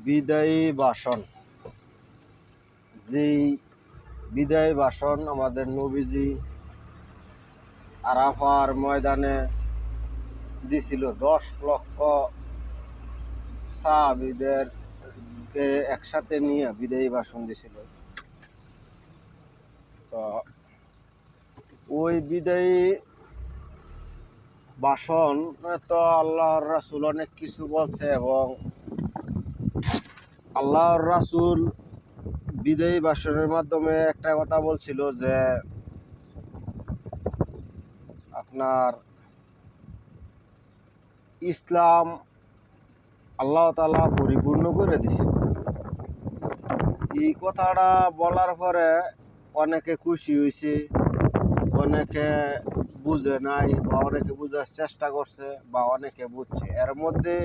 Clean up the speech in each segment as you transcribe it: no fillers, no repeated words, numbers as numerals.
বিদায়ী ভাষণ। যেই বিদায়ী ভাষণ আমাদের নবীজি আরাফার ময়দানে দিছিল, 10 লক্ষ সাহাবীদেরকে একসাথে নিয়ে বিদায়ী ভাষণ দিছিল। তো ওই বিদায়ী ভাষণ তো আল্লাহর রাসূল অনেক কিছু বলছে, এবং আল্লাহর রাসূল বিদায়ী ভাষণের মাধ্যমে একটা কথা বলছিল যে আপনার ইসলাম আল্লাহ তাআলা পরিপূর্ণ করে দিছে। এই কথাটা বলার পরে অনেকে খুশি হয়েছে, অনেকে বুঝে নাই, বা অনেকে বুঝার চেষ্টা করছে, বা অনেকে বুঝছে। এর মধ্যে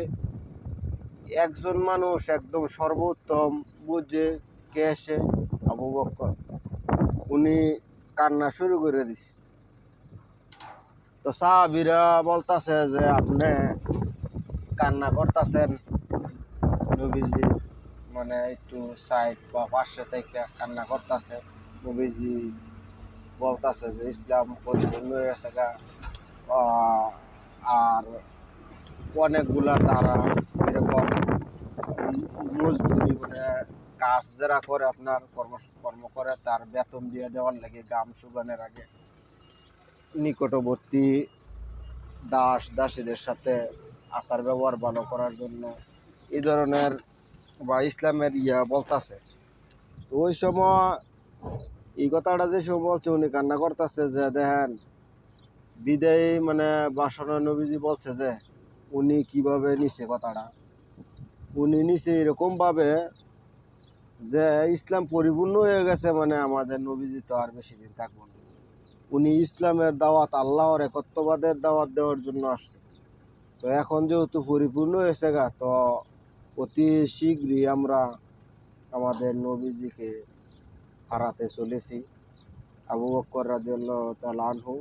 একজন মানুষ একদম সর্বোত্তম বুঝে কে এসে, আবু বকর। উনি কান্না শুরু করে দিছে। তো সাহাবীরা বলতাছে যে আপনি কান্না করতেছেন, নবীজি মানে একটু সাইড বা পাশে থেকে কান্না করতেছে। নবীজি বলতেছে যে ইসলাম পরিপূর্ণ হয়ে গেছে গা, আর অনেকগুলা তারা এরকম মজদুরি মানে কাজ যারা করে, আপনার কর্ম করে, তার বেতন দিয়ে দেওয়ার লাগে গাম শুকানোর আগে নিকটবর্তী দাস দাসীদের সাথে আচার ব্যবহার ভালো করার জন্য এই ধরনের বা ইসলামের বলতাছে। তো ওই সময় এই কথাটা যে সময় বলছে, উনি কান্না করতেছে যে দেখেন বিদায়ী মানে ভাষণে নবীজি বলছে যে উনি কিভাবে নিছে কথাটা। উনি নিছে এরকম ভাবে যে ইসলাম পরিপূর্ণ হয়ে গেছে, মানে আমাদের নবীজি তো আর বেশি দিন থাকবো না। উনি ইসলামের দাওয়াত, আল্লাহর একত্ববাদের দাওয়াত দেওয়ার জন্য আসছে। তো এখন যেহেতু পরিপূর্ণ হয়েছে গা, তো অতি শীঘ্রই আমরা আমাদের নবীজিকে হারাতে চলেছি। আবু বকর রাদিয়াল্লাহু তাআলা আনহু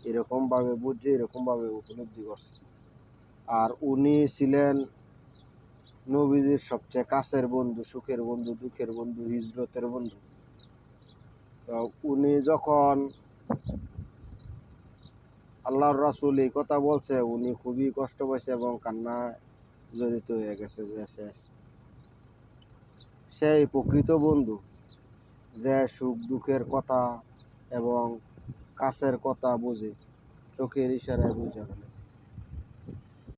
এরকমভাবে বুঝছে, এরকমভাবে উপলব্ধি করছে। আর উনি ছিলেন নবীজির সবচেয়ে কাছের বন্ধু, সুখের বন্ধু, দুঃখের বন্ধু, হিজরতের বন্ধু। তো উনি যখন আল্লাহর রাসূল এই কথা বলছে, উনি খুবই কষ্ট পাইছে এবং কান্নায় জড়িত হয়ে গেছে যে সেই প্রকৃত বন্ধু যে সুখ দুঃখের কথা এবং কাছের কথা বুঝে, চোখের ইশারায় বুঝে ফেলে।